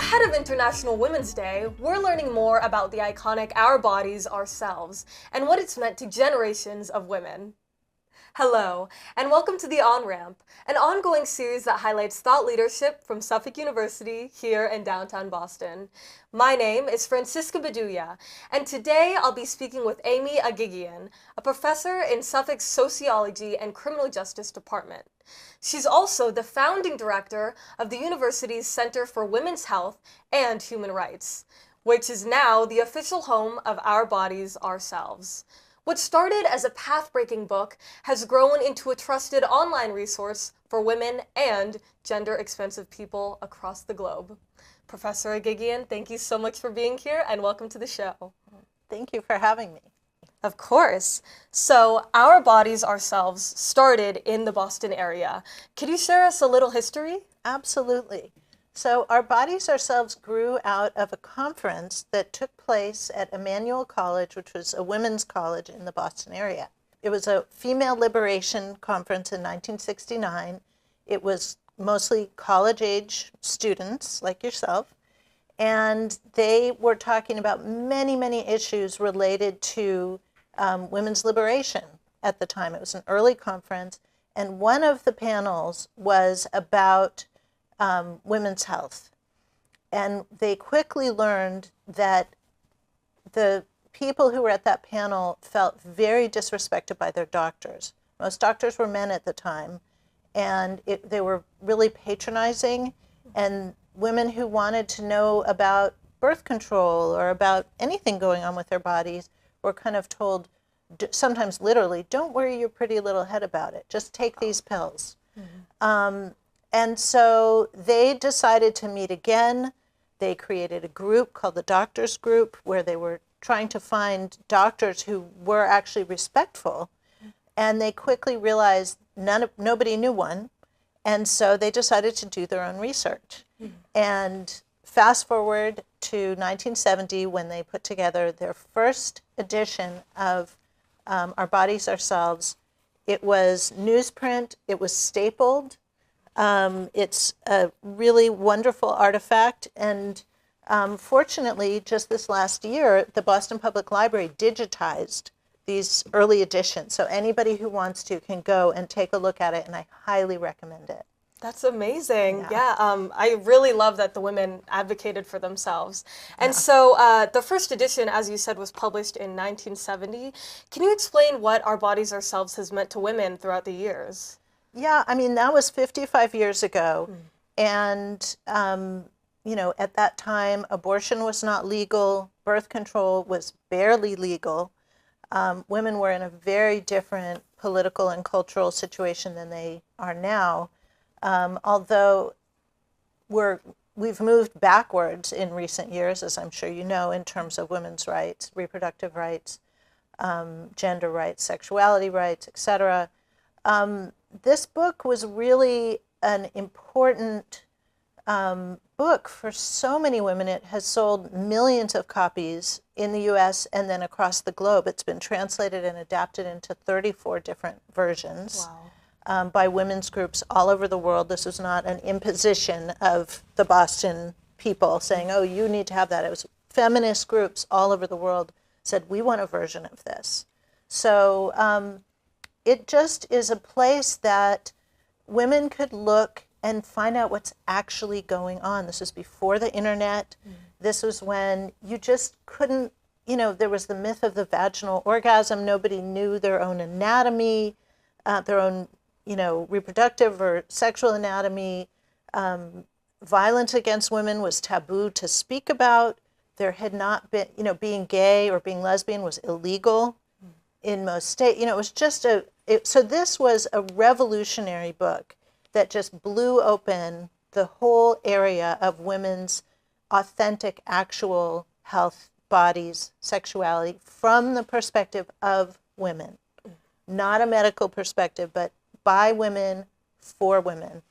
Ahead of International Women's Day, we're learning more about the iconic Our Bodies, Ourselves, and what it's meant to generations of women. Hello, and welcome to The On-Ramp, an ongoing series that highlights thought leadership from Suffolk University here in downtown Boston. My name is Francisca Beduya, and today I'll be speaking with Amy Agigian, a professor in Suffolk's Sociology and Criminal Justice Department. She's also the founding director of the university's Center for Women's Health and Human Rights, which is now the official home of Our Bodies, Ourselves. What started as a path-breaking book has grown into a trusted online resource for women and gender-expansive people across the globe. Professor Agigian, thank you so much for being here and welcome to the show. Thank you for having me. Of course. So, Our Bodies, Ourselves started in the Boston area. Could you share us a little history? Absolutely. So Our Bodies Ourselves grew out of a conference that took place at Emmanuel College, which was a women's college in the Boston area. It was a female liberation conference in 1969. It was mostly college-age students like yourself, and they were talking about many issues related to women's liberation at the time. It was an early conference, and one of the panels was about women's health. And they quickly learned that the people who were at that panel felt very disrespected by their doctors. Most doctors were men at the time, and they were really patronizing, and women who wanted to know about birth control or about anything going on with their bodies were kind of told, sometimes literally, don't worry your pretty little head about it, just take these pills. And so they decided to meet again. They created a group called the Doctors Group where they were trying to find doctors who were actually respectful. And they quickly realized nobody knew one. And so they decided to do their own research. And fast forward to 1970 when they put together their first edition of Our Bodies, Ourselves. It was newsprint. It was stapled. It's a really wonderful artifact, and fortunately, just this last year, the Boston Public Library digitized these early editions, so anybody who wants to can go and take a look at it, and I highly recommend it. That's amazing. Yeah, I really love that the women advocated for themselves. And so the first edition, as you said, was published in 1970. Can you explain what Our Bodies, Ourselves has meant to women throughout the years? Yeah, I mean, that was 55 years ago. And, at that time, abortion was not legal. Birth control was barely legal. Women were in a very different political and cultural situation than they are now. Although we've moved backwards in recent years, as I'm sure you know, in terms of women's rights, reproductive rights, gender rights, sexuality rights, etc. This book was really an important book for so many women. It has sold millions of copies in the U.S. and then across the globe. It's been translated and adapted into 34 different versions by women's groups all over the world. This was not an imposition of the Boston people saying, oh, you need to have that. It was feminist groups all over the world said, we want a version of this. So it just is a place that women could look and find out what's actually going on. This was before the internet. This was when you just couldn't, there was the myth of the vaginal orgasm. Nobody knew their own anatomy, their own, reproductive or sexual anatomy. Violence against women was taboo to speak about. There had not been, being gay or being lesbian was illegal in most states. It was just so this was a revolutionary book that just blew open the whole area of women's authentic, actual health, bodies, sexuality from the perspective of women. Not a medical perspective, but by women, for women.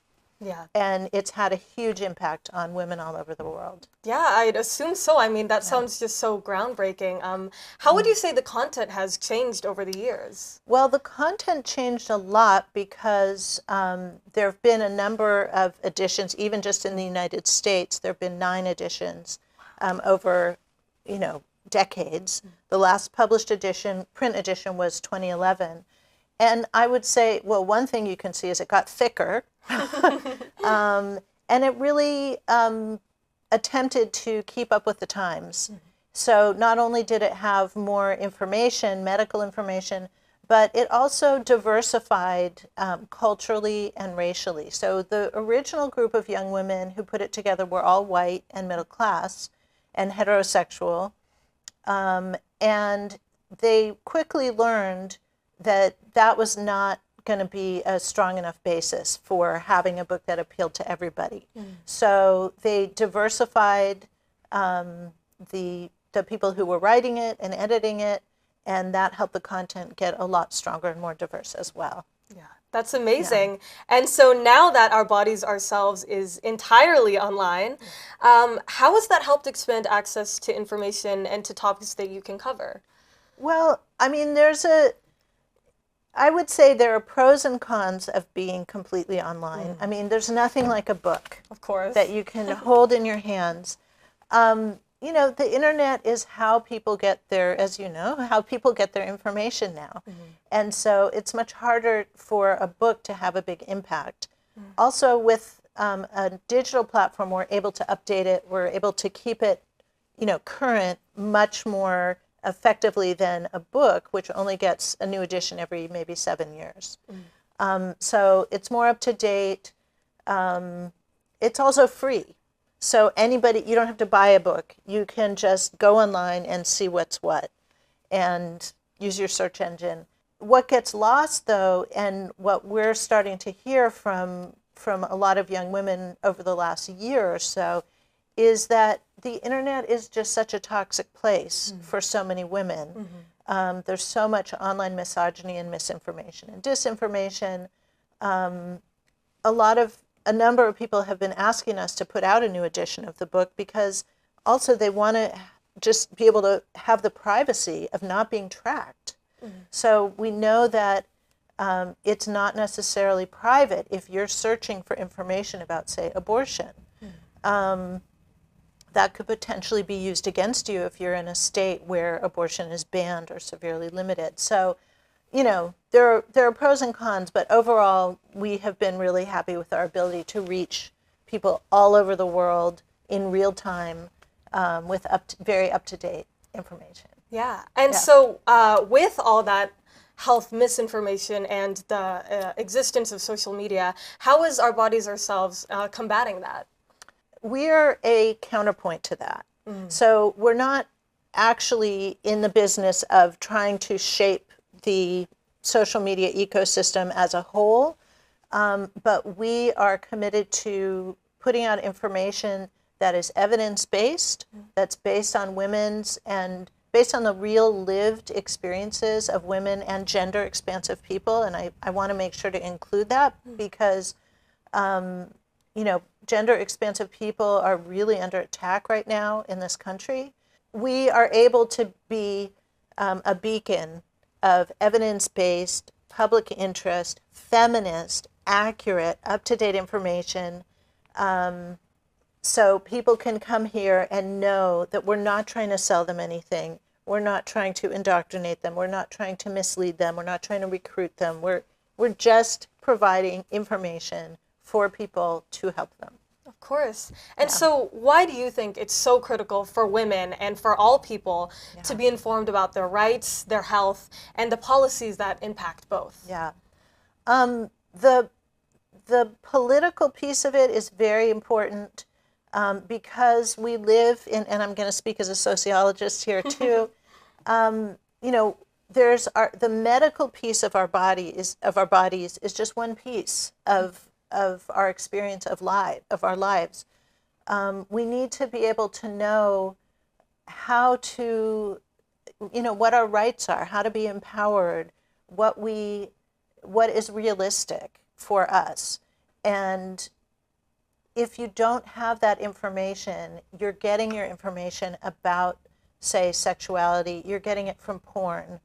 Yeah. And it's had a huge impact on women all over the world. Yeah, I'd assume so. I mean, that sounds just so groundbreaking. How would you say the content has changed over the years? Well, the content changed a lot because there have been a number of editions, even just in the United States. There have been 9 editions over, decades. The last published edition, print edition, was 2011. And I would say, well, one thing you can see is it got thicker. And it really attempted to keep up with the times. So not only did it have more information, medical information, but it also diversified culturally and racially. So the original group of young women who put it together were all white and middle class and heterosexual. And they quickly learned that that was not going to be a strong enough basis for having a book that appealed to everybody. So they diversified the people who were writing it and editing it, and that helped the content get a lot stronger and more diverse as well. Yeah, that's amazing. Yeah. And so now that Our Bodies, Ourselves is entirely online, how has that helped expand access to information and to topics that you can cover? Well, I mean, I would say there are pros and cons of being completely online. I mean, there's nothing like a book, of course, that you can hold in your hands. The internet is how people get how people get their information now. And so it's much harder for a book to have a big impact. Also, with a digital platform, we're able to update it. We're able to keep it, current much more effectively than a book, which only gets a new edition every maybe 7 years. So it's more up to date. It's also free. So you don't have to buy a book. You can just go online and see what's what and use your search engine. What gets lost, though, and what we're starting to hear from a lot of young women over the last year or so, is that the internet is just such a toxic place for so many women. There's so much online misogyny and misinformation and disinformation. A number of people have been asking us to put out a new edition of the book because also they want to just be able to have the privacy of not being tracked. So we know that it's not necessarily private if you're searching for information about, say, abortion. That could potentially be used against you if you're in a state where abortion is banned or severely limited. So, there are pros and cons, but overall, we have been really happy with our ability to reach people all over the world in real time with very up-to-date information. Yeah, and so with all that health misinformation and the existence of social media, how is Our Bodies, Ourselves combating that? We're a counterpoint to that. So we're not actually in the business of trying to shape the social media ecosystem as a whole, but we are committed to putting out information that is evidence-based, that's based on women's and based on the real lived experiences of women and gender-expansive people. And I want to make sure to include that because gender-expansive people are really under attack right now in this country. We are able to be a beacon of evidence-based, public interest, feminist, accurate, up-to-date information, so people can come here and know that we're not trying to sell them anything. We're not trying to indoctrinate them. We're not trying to mislead them. We're not trying to recruit them. We're just providing information for people to help them. Of course. And so why do you think it's so critical for women and for all people to be informed about their rights, their health, and the policies that impact both? Yeah. The political piece of it is very important because we live in, and I'm going to speak as a sociologist here too, there's the medical piece of our bodies is just one piece of our experience of our lives. We need to be able to know how to, what our rights are, how to be empowered, what is realistic for us. And if you don't have that information, you're getting your information about, say, sexuality, you're getting it from porn,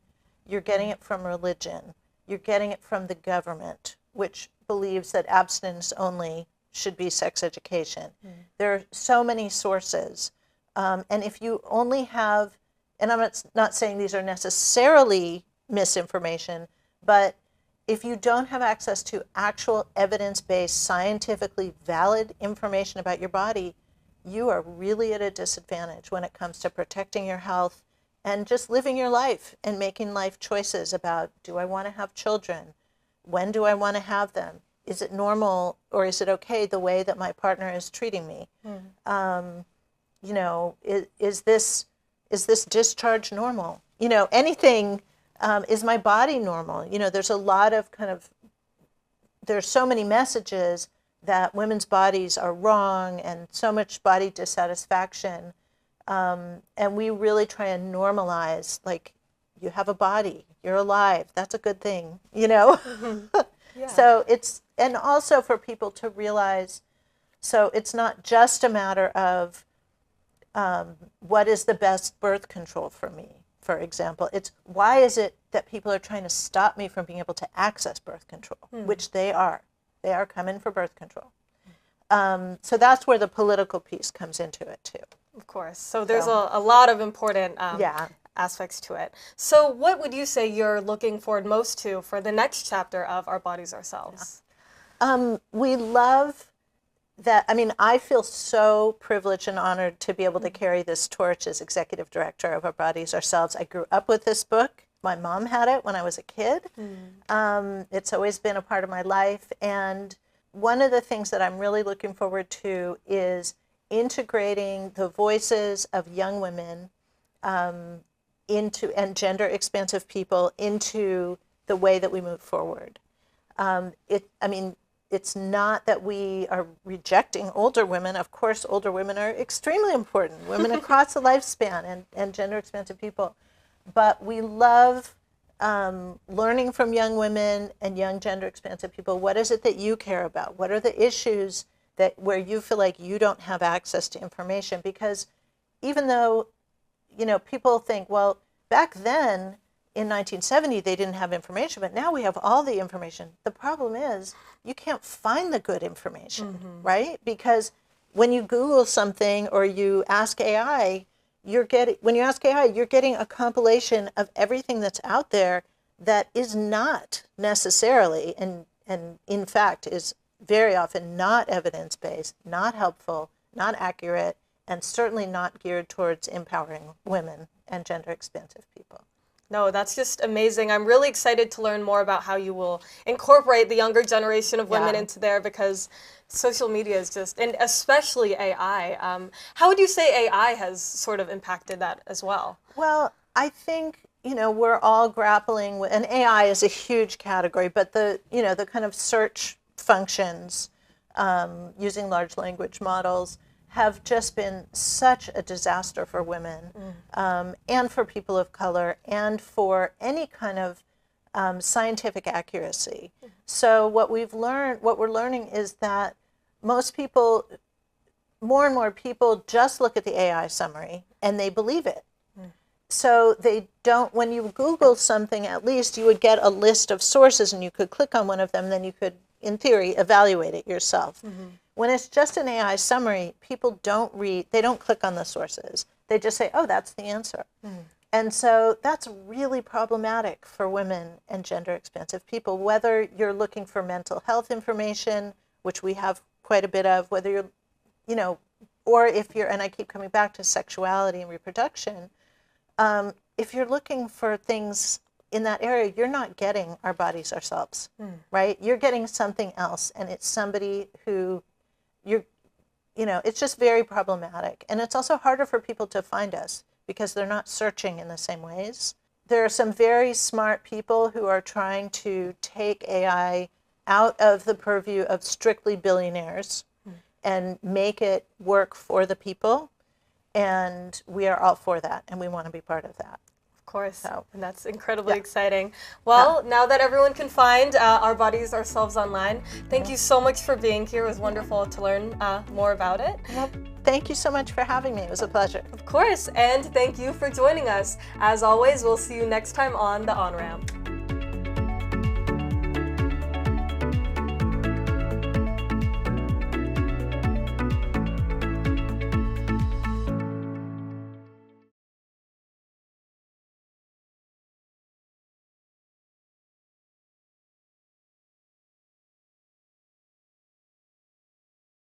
you're getting it from religion, you're getting it from the government, which believes that abstinence only should be sex education. There are so many sources. And if you only have, and I'm not saying these are necessarily misinformation, but if you don't have access to actual evidence-based, scientifically valid information about your body, you are really at a disadvantage when it comes to protecting your health and just living your life and making life choices about, do I want to have children? When do I want to have them? Is it normal or is it okay the way that my partner is treating me? You know, is this discharge normal? You know, anything. Is my body normal? You know, there's a lot of there's so many messages that women's bodies are wrong and so much body dissatisfaction. And we really try and normalize, like, you have a body, you're alive, that's a good thing, you know? Yeah. So and also for people to realize, so it's not just a matter of what is the best birth control for me, for example. It's why is it that people are trying to stop me from being able to access birth control, which they are. They are coming for birth control. So that's where the political piece comes into it too. Of course. So there's a lot of important aspects to it. So what would you say you're looking forward most to for the next chapter of Our Bodies, Ourselves? We love that. I mean, I feel so privileged and honored to be able to carry this torch as executive director of Our Bodies, Ourselves. I grew up with this book. My mom had it when I was a kid. It's always been a part of my life. And one of the things that I'm really looking forward to is integrating the voices of young women and gender-expansive people into the way that we move forward. It's not that we are rejecting older women. Of course, older women are extremely important, women across the lifespan and gender-expansive people. But we love learning from young women and young gender-expansive people. What is it that you care about? What are the issues where you feel like you don't have access to information? Because even though, you know, people think, well, back then in 1970 they didn't have information, but now we have all the information. The problem is you can't find the good information, right? Because when you Google something or you ask AI, you're getting a compilation of everything that's out there that is not necessarily, and in fact is very often not evidence-based, not helpful, not accurate, and certainly not geared towards empowering women and gender-expansive people. No, that's just amazing. I'm really excited to learn more about how you will incorporate the younger generation of women into there, because social media is just, and especially AI. How would you say AI has sort of impacted that as well? Well, I think, you know, we're all grappling with, and AI is a huge category, but the kind of search functions using large language models have just been such a disaster for women and for people of color and for any kind of scientific accuracy. So what we're learning is that most people, more and more people just look at the AI summary and they believe it. So they don't, when you Google something, at least you would get a list of sources and you could click on one of them, then you could, in theory, evaluate it yourself. When it's just an AI summary, people don't read, they don't click on the sources. They just say, oh, that's the answer. And so that's really problematic for women and gender-expansive people, whether you're looking for mental health information, which we have quite a bit of, whether you're, you know, or if you're, and I keep coming back to sexuality and reproduction, if you're looking for things in that area, you're not getting Our Bodies, Ourselves, right? You're getting something else, and it's somebody who it's just very problematic. And it's also harder for people to find us because they're not searching in the same ways. There are some very smart people who are trying to take AI out of the purview of strictly billionaires and make it work for the people. And we are all for that, and we want to be part of that. course. So, And that's incredibly yeah. exciting. Well, now that everyone can find our bodies, ourselves online, thank you so much for being here. It was wonderful to learn more about it. Well, thank you so much for having me. It was a pleasure. Of course, and thank you for joining us. As always, we'll see you next time on The On-Ramp.